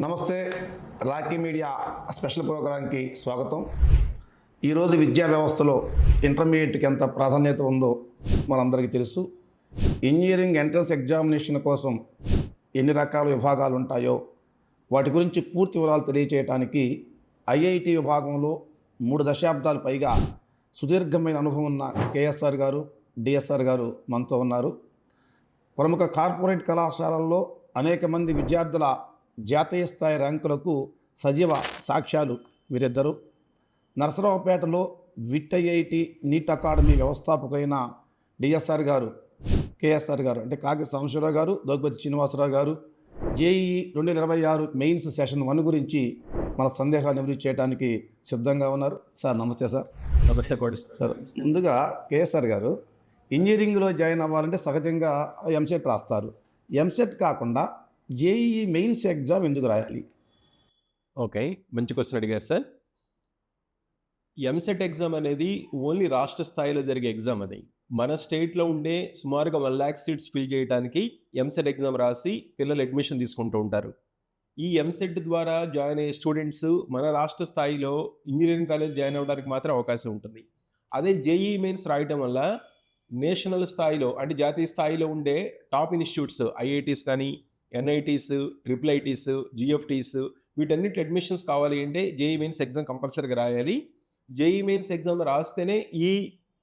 నమస్తే, Rocky media special ప్రోగ్రాంకి స్వాగతం. ఈరోజు విద్యా వ్యవస్థలో ఇంటర్మీడియట్కి ఎంత ప్రాధాన్యత ఉందో మనందరికీ తెలుసు. ఇంజనీరింగ్ ఎంట్రన్స్ ఎగ్జామినేషన్ కోసం ఎన్ని రకాల విభాగాలు ఉంటాయో వాటి గురించి పూర్తి వివరాలు తెలియచేయడానికి ఐఐటి విభాగంలో 3 దశాబ్దాలు పైగా సుదీర్ఘమైన అనుభవం ఉన్న కేఎస్ఆర్ గారు, డిఎస్ఆర్ గారు మనతో ఉన్నారు. ప్రముఖ కార్పొరేట్ కళాశాలల్లో అనేక మంది విద్యార్థుల జాతీయ స్థాయి ర్యాంకులకు సజీవ సాక్ష్యాలు వీరిద్దరు. నరసరావుపేటలో విట్ ఐఐటి నీట్ అకాడమీ వ్యవస్థాపకులైన డిఎస్ఆర్ గారు, కేఎస్ఆర్ గారు అంటే కాకి సాంబశివరావు గారు, దోగ్పతి శ్రీనివాసరావు గారు జేఈఈ 2026 మెయిన్స్ సెషన్ 1 గురించి మన సందేహాలు నివృత్తి చేయడానికి సిద్ధంగా ఉన్నారు. సార్ నమస్తే. సార్ నమస్తే కోడి సార్. ముందుగా కేఎస్ఆర్ గారు, ఇంజనీరింగ్లో జాయిన్ అవ్వాలంటే సహజంగా ఎంసెట్ రాస్తారు. ఎంసెట్ కాకుండా జేఈఈ మెయిన్స్ ఎగ్జామ్ ఎందుకు రాయాలి? ఓకే, మంచి క్వశ్చన్ అడిగారు సార్. ఎంసెట్ ఎగ్జామ్ అనేది ఓన్లీ రాష్ట్ర స్థాయిలో జరిగే ఎగ్జామ్. అది మన స్టేట్లో ఉండే సుమారుగా 1 lakh సీట్స్ ఫిల్ చేయడానికి ఎంసెట్ ఎగ్జామ్ రాసి పిల్లలు అడ్మిషన్ తీసుకుంటూ ఉంటారు. ఈ ఎంసెట్ ద్వారా జాయిన్ అయ్యే స్టూడెంట్స్ మన రాష్ట్ర స్థాయిలో ఇంజనీరింగ్ కాలేజ్ జాయిన్ అవ్వడానికి మాత్రం అవకాశం ఉంటుంది. అదే జేఈఈ మెయిన్స్ రాయటం వల్ల నేషనల్ స్థాయిలో అంటే జాతీయ స్థాయిలో ఉండే టాప్ ఇన్స్టిట్యూట్స్ ఐఐటీస్ కానీ, ఎన్ఐటీస్, ట్రిపుల్ ఐటీస్, జిఎఫ్టీస్ వీటన్నిటి అడ్మిషన్స్ కావాలి అంటే జేఈఈ మెయిన్స్ ఎగ్జామ్ కంపల్సరీగా రాయాలి. జేఈఈ మెయిన్స్ ఎగ్జామ్ రాస్తేనే ఈ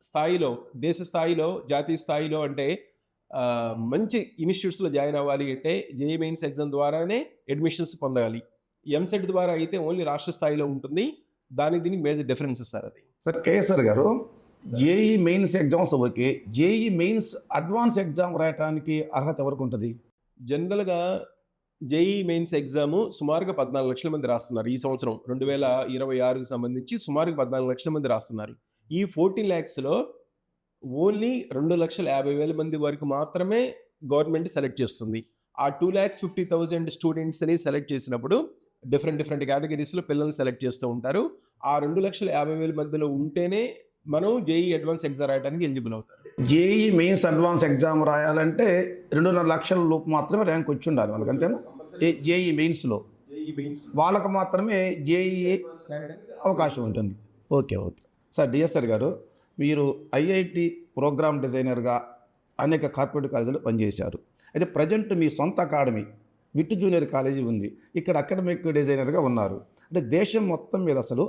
స్థాయిలో, దేశ స్థాయిలో, జాతీయ స్థాయిలో అంటే మంచి ఇన్స్టిట్యూట్స్లో జాయిన్ అవ్వాలి అంటే జేఈఈ మెయిన్స్ ఎగ్జామ్ ద్వారానే అడ్మిషన్స్ పొందాలి. ఎంసెట్ ద్వారా అయితే ఓన్లీ రాష్ట్ర స్థాయిలో ఉంటుంది. దీనికి మేజర్ డిఫరెన్సెస్ సార్. అది సార్ కేఎస్ఆర్ గారు, JEE mains exams okay, JEE mains advance exam రాయడానికి అర్హత ఎవరికి ఉంటుంది? జనరల్గా జేఈఈ మెయిన్స్ ఎగ్జామ్ సుమారుగా 14 లక్షల మంది రాస్తున్నారు. ఈ సంవత్సరం 2026కి సంబంధించి సుమారుగా 14 లక్షల మంది రాస్తున్నారు. ఈ 14 lakhsలో ఓన్లీ 2,50,000 మంది వరకు మాత్రమే గవర్నమెంట్ సెలెక్ట్ చేస్తుంది. ఆ 2,50,000 స్టూడెంట్స్ని సెలెక్ట్ చేసినప్పుడు డిఫరెంట్ కేటగిరీస్లో పిల్లల్ని సెలెక్ట్ చేస్తూ ఉంటారు. ఆ 2,50,000 మందిలో ఉంటేనే మనం జేఈఈ అడ్వాన్స్ ఎగ్జామ్ రాయడానికి ఎలిజిబుల్ అవుతారు. జేఈఈ మెయిన్స్ అడ్వాన్స్ ఎగ్జామ్ రాయాలంటే 2.5 లక్షల లోపు మాత్రమే ర్యాంక్ వచ్చి ఉండాలి వాళ్ళకి, అంతేనా? జేఈఈ మెయిన్స్లో వాళ్ళకు మాత్రమే జేఈఈ అవకాశం ఉంటుంది. ఓకే. సార్ డిఎస్ఆర్ గారు, మీరు ఐఐటి ప్రోగ్రామ్ డిజైనర్గా అనేక కార్పొరేట్ కాలేజీలో పనిచేశారు. అయితే ప్రజెంట్ మీ సొంత అకాడమీ విట్ జూనియర్ కాలేజీ ఉంది, ఇక్కడ అకాడమిక్ డిజైనర్గా ఉన్నారు. అంటే దేశం మొత్తం మీద అసలు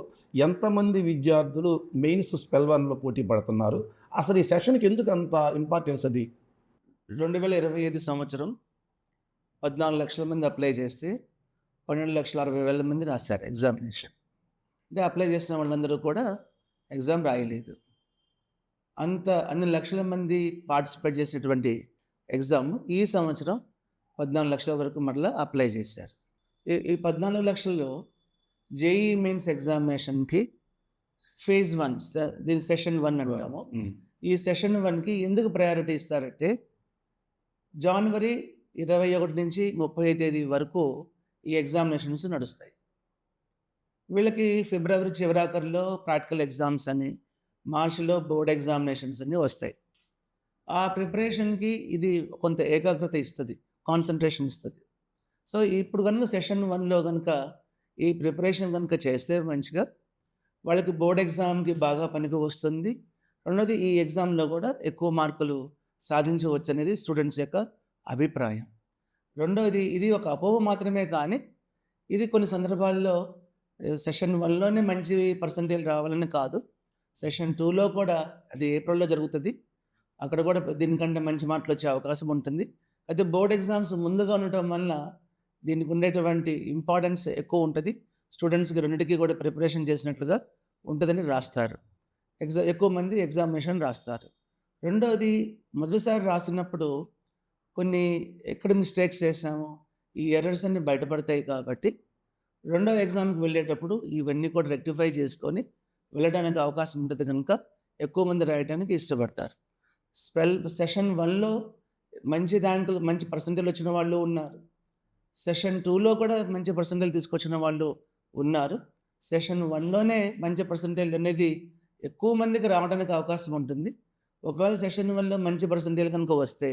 ఎంతమంది విద్యార్థులు మెయిన్స్ స్పెల్ 1లో పోటీ పడుతున్నారు? అసలు ఈ సెషన్కి ఎందుకు అంత ఇంపార్టెన్స్? అది 2025 సంవత్సరం 14 లక్షల మంది అప్లై చేస్తే 12,60,000 మంది రాశారు ఎగ్జామినేషన్. అంటే అప్లై చేసిన వాళ్ళందరూ కూడా ఎగ్జామ్ రాయలేదు. అన్ని లక్షల మంది పార్టిసిపేట్ చేసేటువంటి ఎగ్జామ్ ఈ సంవత్సరం 14 లక్షల వరకు మరలా అప్లై చేశారు. ఈ 14 లక్షల్లో జేఈఈ మెయిన్స్ ఎగ్జామినేషన్కి ఫేజ్ 1, దీని సెషన్ 1 అంటాము. ఈ సెషన్ 1కి ఎందుకు ప్రయారిటీ ఇస్తారంటే జనవరి 21 నుంచి 30 తేదీ వరకు ఈ ఎగ్జామినేషన్స్ నడుస్తాయి. వీళ్ళకి ఫిబ్రవరి చివరాఖరులో ప్రాక్టికల్ ఎగ్జామ్స్ అని, మార్చిలో బోర్డ్ ఎగ్జామినేషన్స్ అన్నీ వస్తాయి. ఆ ప్రిపరేషన్కి ఇది కొంత ఏకాగ్రత ఇస్తుంది, కాన్సన్ట్రేషన్ ఇస్తుంది. సో ఇప్పుడు కనుక సెషన్ 1లో కనుక ఈ ప్రిపరేషన్ కనుక చేస్తే మంచిగా వాళ్ళకి బోర్డ్ ఎగ్జామ్కి బాగా పనికి వస్తుంది. రెండోది, ఈ ఎగ్జామ్లో కూడా ఎక్కువ మార్కులు సాధించవచ్చు అనేది స్టూడెంట్స్ యొక్క అభిప్రాయం. రెండోది, ఇది ఒక అపోహ మాత్రమే, కానీ ఇది కొన్ని సందర్భాల్లో సెషన్ 1లోనే మంచి పర్సంటేజ్ రావాలని కాదు, సెషన్ 2లో కూడా, అది ఏప్రిల్లో జరుగుతుంది, అక్కడ కూడా దీనికంటే మంచి మార్కులు వచ్చే అవకాశం ఉంటుంది. అయితే బోర్డ్ ఎగ్జామ్స్ ముందుగా ఉండటం వల్ల దీనికి ఉండేటువంటి ఇంపార్టెన్స్ ఎక్కువ ఉంటుంది. స్టూడెంట్స్కి రెండింటికి కూడా ప్రిపరేషన్ చేసినట్లుగా ఉంటుందని రాస్తారు. ఎక్కువ మంది ఎగ్జామినేషన్ రాస్తారు. రెండోది, మొదటిసారి రాసినప్పుడు కొన్ని ఎక్కడ మిస్టేక్స్ చేసామో ఈ ఎర్రర్స్ అన్ని బయటపడతాయి. కాబట్టి రెండో ఎగ్జామ్కి వెళ్ళేటప్పుడు ఇవన్నీ కూడా రెక్టిఫై చేసుకొని వెళ్ళడానికి అవకాశం ఉంటుంది కనుక ఎక్కువ మంది రాయడానికి ఇష్టపడతారు. సెషన్ 1లో మంచి ర్యాంకులు, మంచి పర్సంటేజ్ వచ్చిన వాళ్ళు ఉన్నారు. సెషన్ 2లో కూడా మంచి పర్సంటేజ్ తీసుకొచ్చిన వాళ్ళు ఉన్నారు. సెషన్ 1లోనే మంచి పర్సంటేజ్ అనేది ఎక్కువ మందికి రావడానికి అవకాశం ఉంటుంది. ఒకవేళ సెషన్ 1లో మంచి పర్సంటేజ్ కనుక వస్తే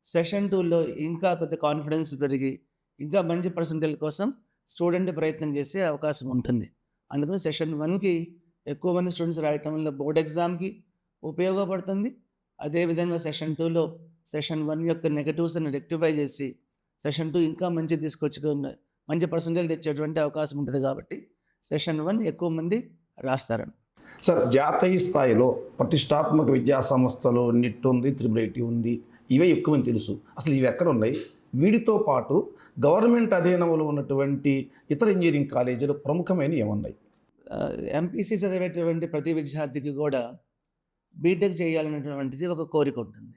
సెషన్ 2లో ఇంకా కొద్ది కాన్ఫిడెన్స్ పెరిగి ఇంకా మంచి పర్సంటేజ్ కోసం స్టూడెంట్ ప్రయత్నం చేసే అవకాశం ఉంటుంది. అందుకని సెషన్ 1కి ఎక్కువ మంది స్టూడెంట్స్ రాయటం వల్ల బోర్డ్ ఎగ్జామ్కి ఉపయోగపడుతుంది. అదేవిధంగా సెషన్ 2లో సెషన్ 1 యొక్క నెగటివ్స్ని రెక్టిఫై చేసి సెషన్ 2 ఇంకా మంచి తీసుకొచ్చుకున్న మంచి పర్సంటేజ్ తెచ్చేటువంటి అవకాశం ఉంటుంది. కాబట్టి సెషన్ 1 ఎక్కువ మంది రాస్తారని. సార్, జాతీయ స్థాయిలో ప్రతిష్టాత్మక విద్యా సంస్థలు నిట్ ఉంది, త్రిబుల్ ఐటీ ఉంది, ఇవే ఎక్కువ మంది తెలుసు. అసలు ఇవి ఎక్కడ ఉన్నాయి? వీటితో పాటు గవర్నమెంట్ అధీనంలో ఉన్నటువంటి ఇతర ఇంజనీరింగ్ కాలేజీలు ప్రముఖమైనవి ఏమున్నాయి? ఎంపీసీ చదివేటువంటి ప్రతి విద్యార్థికి కూడా బీటెక్ చేయాలనేటువంటిది ఒక కోరిక ఉంటుంది.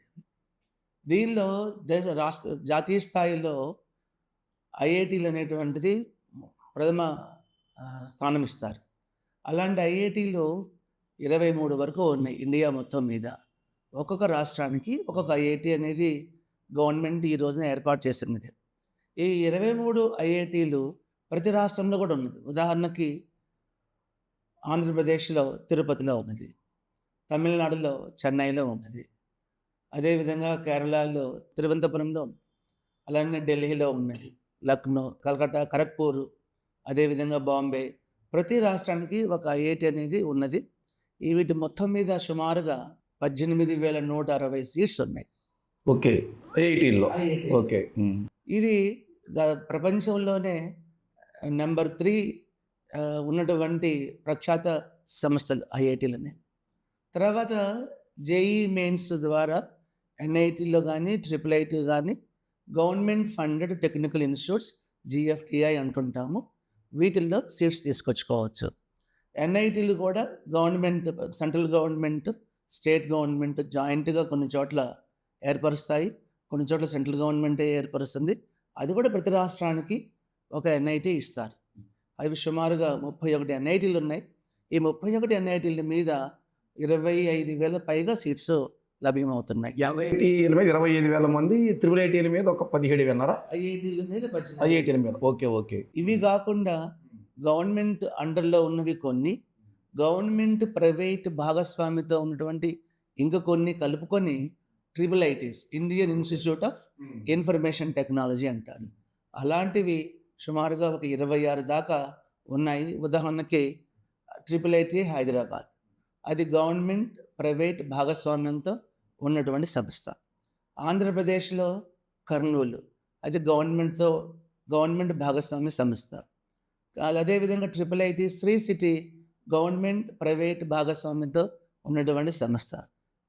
దీనిలో రాష్ట్ర జాతీయ స్థాయిలో ఐఐటీలు అనేటువంటిది ప్రథమ స్థానం ఇస్తారు. అలాంటి ఐఐటీలు 23 వరకు ఉన్నాయి ఇండియా మొత్తం మీద. ఒక్కొక్క రాష్ట్రానికి ఒక్కొక్క ఐఐటి అనేది గవర్నమెంట్ ఈ రోజున ఏర్పాటు చేసినది. ఈ 23 ఐఐటీలు ప్రతి రాష్ట్రంలో కూడా ఉన్నది. ఉదాహరణకి ఆంధ్రప్రదేశ్లో తిరుపతిలో ఉన్నది, తమిళనాడులో చెన్నైలో ఉన్నది, అదేవిధంగా కేరళలో తిరువనంతపురంలో, అలానే ఢిల్లీలో ఉన్నది, లక్నో, కలకత్తా, ఖరగ్పూర్, అదేవిధంగా బాంబే. ప్రతి రాష్ట్రానికి ఒక ఐఐటి అనేది ఉన్నది. ఈ వీటి మొత్తం మీద సుమారుగా 18,160 సీట్స్ ఉన్నాయి. ఓకే, ఐఐటీల్లో. IIT. ఓకే. ఇది ప్రపంచంలోనే నెంబర్ 3 ఉన్నటువంటి ప్రఖ్యాత సంస్థలు ఐఐటీలని. తర్వాత జేఈ మెయిన్స్ ద్వారా ఎన్ఐటీలో కానీ ట్రిపుల్ ఐటీ కానీ government funded technical institutes GFTI అంటుంటాము, వీటిల్లో సీట్స్ తీసుకొచ్చుకోవచ్చు. ఎన్ఐటీలు కూడా government, central government, state government జాయింట్గా కొన్ని చోట్ల ఏర్పరుస్తాయి, కొన్ని చోట్ల సెంట్రల్ గవర్నమెంటే ఏర్పరుస్తుంది. అది కూడా ప్రతి రాష్ట్రానికి ఒక ఎన్ఐటీ ఇస్తారు. అవి సుమారుగా 31 ఎన్ఐటీలు ఉన్నాయి. ఈ 31 ఎన్ఐటీల మీద 25,000 పైగా సీట్స్ లభ్యమవుతున్నాయి. ఎన్ఐటీల మీద 25,000 మంది, త్రిబుల్ ఐటీల మీద ఒక 17,000. ఐఐటీల మీద 18,000. ఐఐటీల మీద. Okay, okay. ఇవి కాకుండా గవర్నమెంట్ అండర్లో ఉన్నవి కొన్ని, గవర్నమెంట్ ప్రైవేట్ భాగస్వామితో ఉన్నటువంటి ఇంకా కొన్ని కలుపుకొని triple ITs, Indian institute of information technology అంటారు. అలాంటివి సుమారుగా ఒక 26 దాకా ఉన్నాయి. ఉదాహరణకి ట్రిపుల్ ఐటీ హైదరాబాద్, అది గవర్నమెంట్ ప్రైవేట్ భాగస్వామ్యంతో ఉన్నటువంటి సంస్థ. ఆంధ్రప్రదేశ్లో కర్నూలు, అది గవర్నమెంట్ భాగస్వామ్య సంస్థ. అదేవిధంగా triple IT Sri City government private భాగస్వామ్యంతో ఉన్నటువంటి సంస్థ.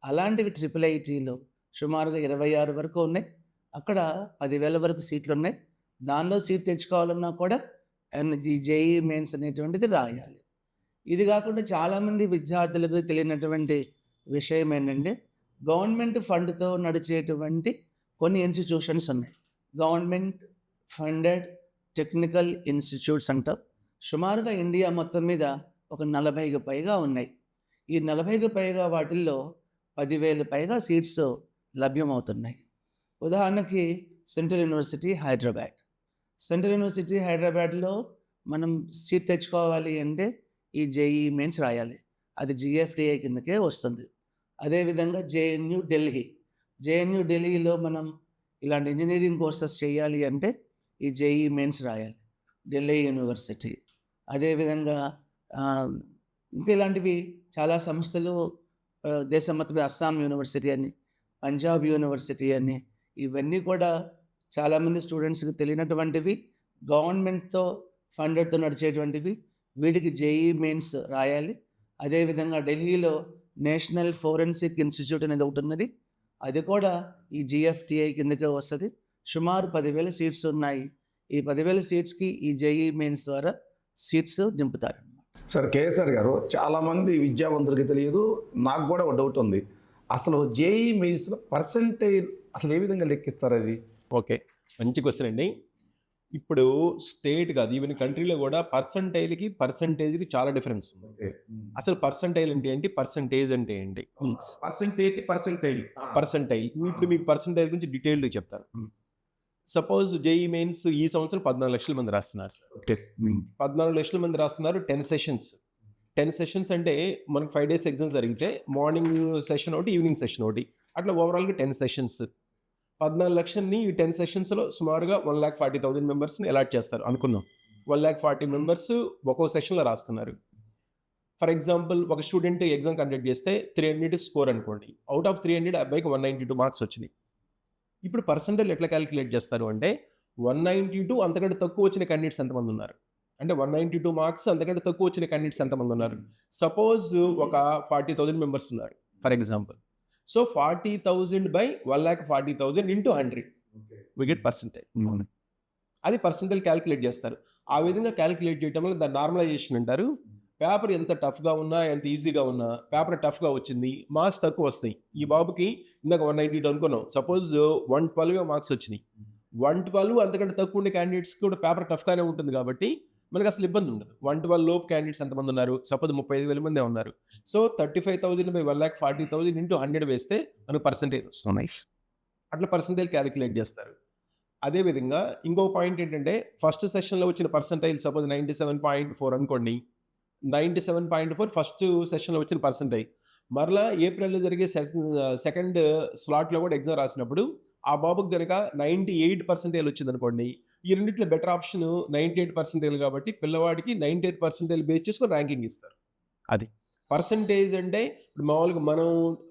అలాంటివి ట్రిపుల్ ఐటీలో సుమారుగా 26 వరకు ఉన్నాయి. అక్కడ 10,000 వరకు సీట్లు ఉన్నాయి. దానిలో సీట్ తెచ్చుకోవాలన్నా కూడా ఈ జేఈ మెయిన్స్ అనేటువంటిది రాయాలి. ఇది కాకుండా చాలామంది విద్యార్థులకు తెలియనటువంటి విషయం ఏంటంటే గవర్నమెంట్ ఫండ్తో నడిచేటువంటి కొన్ని ఇన్స్టిట్యూషన్స్ ఉన్నాయి. గవర్నమెంట్ ఫండెడ్ టెక్నికల్ ఇన్స్టిట్యూట్స్ అంటాం. సుమారుగా ఇండియా మొత్తం మీద ఒక 40కి పైగా ఉన్నాయి. ఈ 40కి పైగా వాటిల్లో 10,000 పైగా సీట్స్ లభ్యమవుతున్నాయి. ఉదాహరణకి సెంట్రల్ యూనివర్సిటీ హైదరాబాద్లో మనం సీట్ తెచ్చుకోవాలి అంటే ఈ జేఈ మెయిన్స్ రాయాలి. అది జిఎఫ్టిఐ కిందకే వస్తుంది. అదేవిధంగా జేఎన్యూ ఢిల్లీలో మనం ఇలాంటి ఇంజనీరింగ్ కోర్సెస్ చేయాలి అంటే ఈ జేఈ మెయిన్స్ రాయాలి, ఢిల్లీ యూనివర్సిటీ. అదేవిధంగా ఇంకా ఇలాంటివి చాలా సంస్థలు దేశం మొత్తం, అస్సాం యూనివర్సిటీ అని, పంజాబ్ యూనివర్సిటీ అని, ఇవన్నీ కూడా చాలామంది స్టూడెంట్స్కి తెలియనటువంటివి, గవర్నమెంట్తో ఫండెడ్తో నడిచేటువంటివి. వీటికి జేఈ మెయిన్స్ రాయాలి. అదేవిధంగా ఢిల్లీలో నేషనల్ ఫోరెన్సిక్ ఇన్స్టిట్యూట్ అనేది ఒకటి ఉన్నది, అది కూడా ఈ జిఎఫ్టిఐ కిందకే వస్తుంది. సుమారు 10,000 సీట్స్ ఉన్నాయి. ఈ 10,000 సీట్స్కి ఈ జేఈ మెయిన్స్ ద్వారా సీట్స్ నింపుతారు. సార్, కేఎస్ఆర్ గారు, చాలామంది విద్యావంతులకి తెలియదు, నాకు కూడా ఒక డౌట్ ఉంది. అసలు జేఈ మెయిన్స్లో పర్సంటేజ్ అసలు ఏ విధంగా లెక్కిస్తారు? అది ఓకే, మంచి క్వశ్చన్ అండి. ఇప్పుడు స్టేట్ కాదు, ఈవెన్ కంట్రీలో కూడా పర్సంటేజ్కి చాలా డిఫరెన్స్ ఉంది. అసలు పర్సంటైల్ అంటే ఏంటి, పర్సంటేజ్ అంటే ఏంటి? పర్సంటైల్ ఇప్పుడు మీకు పర్సంటైల్ గురించి డీటెయిల్డ్గా చెప్తాను. సపోజ్ జేఈ మెయిన్స్ ఈ సంవత్సరం 14 లక్షల మంది రాస్తున్నారు సార్. 14 లక్షల మంది రాస్తున్నారు. 10 సెషన్స్ అంటే మనకు 5 days ఎగ్జామ్ జరిగితే మార్నింగ్ సెషన్ ఒకటి, ఈవినింగ్ సెషన్ ఒకటి, అట్లా ఓవరాల్గా 10 సెషన్స్. 14 లక్షల్ని ఈ 10 సెషన్స్లో సుమారుగా 1,40,000 మెంబర్స్ని అలాట్ చేస్తారు అనుకుందాం. 140 మెంబర్స్ ఒక్కో సెషన్లో రాస్తున్నారు. ఫర్ ఎగ్జాంపుల్ ఒక స్టూడెంట్ ఎగ్జామ్ కండక్ట్ చేస్తే 300 స్కోర్ అనుకోండి. అవుట్ ఆఫ్ 300 అబ్బాయికి 192 మార్క్స్ వచ్చినాయి. ఇప్పుడు పర్సంటేజ్ ఎట్లా క్యాలిక్యులేట్ చేస్తారు అంటే 192 అంతకంటే తక్కువ వచ్చిన క్యాండిడేట్స్ ఎంతమంది ఉన్నారు, అంటే 192 మార్క్స్ అంతకంటే తక్కువ వచ్చిన క్యాండిడేట్స్ ఎంతమంది ఉన్నారు. సపోజ్ ఒక 40,000 మెంబర్స్ ఉన్నారు for example. So 40,000 by 1,40,000 into 100 we get percentage. అది పర్సంటేజ్ క్యాలిక్యులేట్ చేస్తారు. ఆ విధంగా క్యాలిక్యులేట్ చేయడం వల్ల దాన్ని నార్మలైజేషన్ అంటారు. పేపర్ ఎంత టఫ్గా ఉన్నా ఎంత ఈజీగా ఉన్నా పేపర్ టఫ్గా వచ్చింది, మార్క్స్ తక్కువ వస్తాయి. ఈ బాబుకి ఇందాక 192 అనుకున్నాం, సపోజ్ 112 మార్క్స్ వచ్చినాయి. 112 అంతకంటే తక్కువ ఉండే క్యాండిడేట్స్కి కూడా పేపర్ టఫ్గానే ఉంటుంది కాబట్టి మనకు అసలు ఇబ్బంది ఉండదు. 112 లోపు క్యాండిడేట్స్ ఎంతమంది ఉన్నారు, సపోజ్ 35,000 మందే ఉన్నారు. సో 35,000 బై 1,40,000 ఇంటూ 100 వేస్తే మనకు పర్సంటేజ్ వస్తున్నాయి. అట్లా పర్సంటేజ్ క్యాలిక్యులేట్ చేస్తారు. అదేవిధంగా ఇంకో పాయింట్ ఏంటంటే ఫస్ట్ సెషన్లో వచ్చిన పర్సంటైల్ సపోజ్ 97.4 అనుకోండి. 97.4 ఫస్ట్ సెషన్లో వచ్చిన పర్సంటైల్. మరలా ఏప్రిల్లో జరిగే సెకండ్ స్లాట్లో కూడా ఎగ్జామ్ రాసినప్పుడు ఆ బాబుకి కనుక 98% వచ్చింది అనుకోండి. ఈ రెండిట్లో బెటర్ ఆప్షన్ 98% కాబట్టి పిల్లవాడికి 98% బేస్ చేసుకొని ర్యాంకింగ్ ఇస్తారు. అది పర్సంటేజ్ అంటే ఇప్పుడు మామూలుగా మనం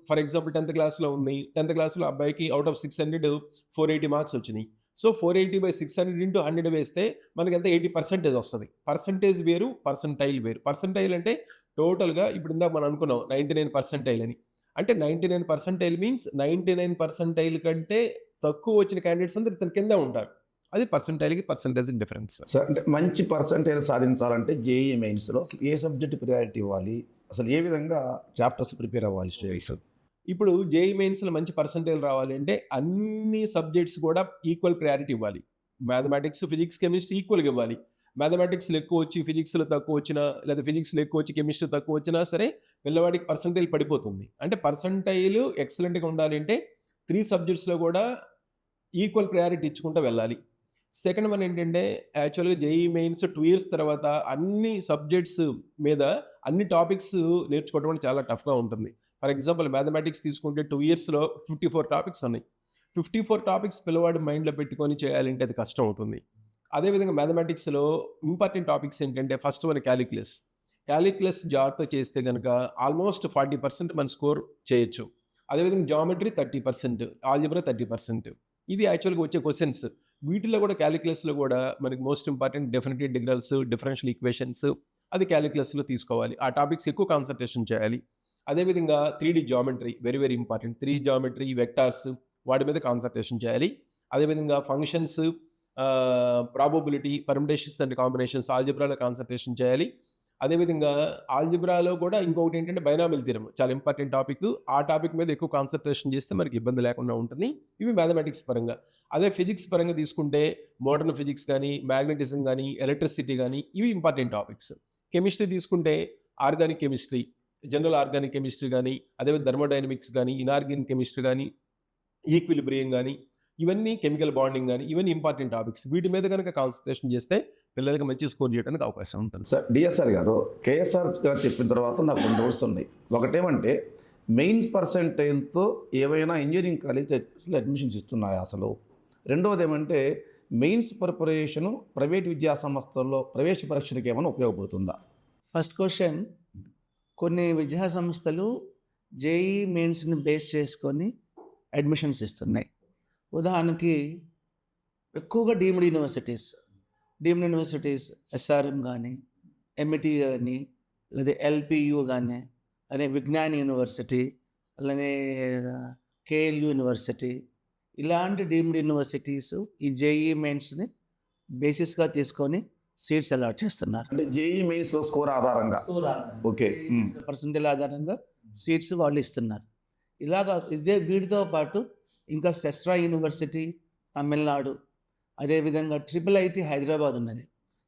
ఫర్ ఎగ్జాంపుల్ 10th క్లాస్లో ఉంది. 10th క్లాస్లో అబ్బాయికి అవుట్ ఆఫ్ 600 480 మార్క్స్ వచ్చినాయి. సో 480 బై 600 ఇంటూ 100 వేస్తే మనకి ఎంత 80% వస్తుంది. పర్సంటేజ్ వేరు, పర్సంటైల్ వేరు. పర్సంటైల్ అంటే టోటల్గా ఇప్పుడు ఇందాక మనం అనుకున్నాం 99% అని. అంటే 99% మీన్స్ 99% కంటే తక్కువ వచ్చిన క్యాండిడేట్స్ అందరూ ఇతని కింద ఉంటారు. అది పర్సంటైల్కి పర్సంటేజ్ డిఫరెన్స్. సార్ అంటే మంచి పర్సంటేజ్ సాధించాలంటే జేఈ మెయిన్స్లో అసలు ఏ సబ్జెక్ట్ ప్రియారిటీ ఇవ్వాలి, అసలు ఏ విధంగా చాప్టర్స్ ప్రిపేర్ అవ్వాలి స్టూడెంట్స్? ఇప్పుడు జేఈ మెయిన్స్లో మంచి పర్సంటేజ్ రావాలి అంటే అన్ని సబ్జెక్ట్స్ కూడా ఈక్వల్ ప్రయారిటీ ఇవ్వాలి. మ్యాథమెటిక్స్, ఫిజిక్స్, కెమిస్ట్రీ ఈక్వల్గా ఇవ్వాలి. మ్యాథమెటిక్స్లో ఎక్కువ వచ్చి ఫిజిక్స్లో తక్కువ వచ్చినా లేదా ఫిజిక్స్లో ఎక్కువ వచ్చి కెమిస్ట్రీ తక్కువ వచ్చినా సరే పిల్లవాడికి పర్సంటైల్ పడిపోతుంది. అంటే పర్సంటైల్ ఎక్సలెంట్గా ఉండాలి అంటే 3 సబ్జెక్ట్స్లో కూడా ఈక్వల్ ప్రయారిటీ ఇచ్చుకుంటూ వెళ్ళాలి. సెకండ్ వన్ ఏంటంటే యాక్చువల్గా జేఈ మెయిన్స్ 2 years తర్వాత అన్ని సబ్జెక్ట్స్ మీద అన్ని టాపిక్స్ నేర్చుకోవడం అంటే చాలా టఫ్గా ఉంటుంది. ఫర్ ఎగ్జాంపుల్ మ్యాథమెటిక్స్ తీసుకుంటే 2 yearsలో 54 టాపిక్స్ ఉన్నాయి. 54 టాపిక్స్ పిల్లవాడు మైండ్లో పెట్టుకొని చేయాలంటే అది కష్టం అవుతుంది. అదేవిధంగా మ్యాథమెటిక్స్లో ఇంపార్టెంట్ టాపిక్స్ ఏంటంటే ఫస్ట్ వన్ క్యాలిక్యులస్ జాగ్రత్త చేస్తే కనుక ఆల్మోస్ట్ 40% మన స్కోర్ చేయొచ్చు. అదేవిధంగా జామెట్రీ 30%, ఆల్జిబ్రా 30%. ఇది యాక్చువల్గా వచ్చే క్వశ్చన్స్. వీటిలో కూడా క్యాలిక్యులస్లో కూడా మనకి most important definite integrals, differential equations అది క్యాలిక్యులస్లో తీసుకోవాలి. ఆ టాపిక్స్ ఎక్కువ కాన్సన్ట్రేషన్ చేయాలి. అదేవిధంగా 3D geometry very very important. 3D geometry, vectors వాటి మీద కాన్సన్ట్రేషన్ చేయాలి. అదేవిధంగా functions, probability, permutations and combinations ఆల్జిబ్రాలో కాన్సన్ట్రేషన్ చేయాలి. అదేవిధంగా ఆల్జిబ్రాలో కూడా ఇంకొకటి ఏంటంటే బైనామిల్ థియరమ్ చాలా ఇంపార్టెంట్ టాపిక్. ఆ టాపిక్ మీద ఎక్కువ కాన్సన్ట్రేషన్ చేస్తే మనకి ఇబ్బంది లేకుండా ఉంటుంది. ఇవి మ్యాథమెటిక్స్ పరంగా. అదే ఫిజిక్స్ పరంగా తీసుకుంటే మోడర్న్ ఫిజిక్స్ కానీ, మ్యాగ్నెటిజం కానీ, ఎలక్ట్రిసిటీ కానీ ఇవి ఇంపార్టెంట్ టాపిక్స్. కెమిస్ట్రీ తీసుకుంటే organic chemistry, general organic chemistry కానీ, అదేవిధంగా థర్మోడైనమిక్స్ కానీ, ఇనార్గానిక్ కెమిస్ట్రీ కానీ, ఈక్విలిబ్రియం కానీ, ఇవన్నీ కెమికల్ బాండింగ్ కానీ ఇవన్నీ ఇంపార్టెంట్ టాపిక్స్. వీటి మీద కనుక కాన్సన్ట్రేషన్ చేస్తే పిల్లలకి మంచి స్కోర్ చేయడానికి అవకాశం ఉంటుంది. సార్ డిఎస్ఆర్ గారు కేఎస్ఆర్ గారు చెప్పిన తర్వాత నాకు కొన్ని డౌట్స్ ఉన్నాయి. ఒకటేమంటే మెయిన్స్ పర్సెంటేజ్తో ఏవైనా ఇంజనీరింగ్ కాలేజీలో అడ్మిషన్స్ ఇస్తున్నాయా అసలు? రెండవది ఏమంటే మెయిన్స్ ప్రిపరేషను ప్రైవేట్ విద్యా సంస్థల్లో ప్రవేశ పరీక్షలకు ఏమైనా ఉపయోగపడుతుందా? ఫస్ట్ క్వశ్చన్, కొన్ని విద్యా సంస్థలు జేఈ మెయిన్స్ని బేస్ చేసుకొని అడ్మిషన్స్ ఇస్తున్నాయి. ఉదాహరణకి ఎక్కువగా డీమ్డ్ యూనివర్సిటీస్ ఎస్ఆర్ఎం కానీ, ఎంఈటీ కానీ, లేదా ఎల్పియు కానీ, అలానే విజ్ఞాన్ యూనివర్సిటీ, అలానే కేఎల్యు యూనివర్సిటీ, ఇలాంటి డీమ్డ్ యూనివర్సిటీస్ ఈ జేఈ మెయిన్స్ని బేసిస్గా తీసుకొని సీట్స్ అలాట్ చేస్తున్నారు. అంటే జేఈ మెయిన్స్ స్కోర్ ఆధారంగా ఓకే పర్సెంటేజ్ ఆధారంగా సీట్స్ వాళ్ళు ఇస్తున్నారు. ఇలాగా వీటితో పాటు ఇంకా సెస్ట్రా యూనివర్సిటీ తమిళనాడు, అదేవిధంగా IIIT హైదరాబాద్ ఉన్నది.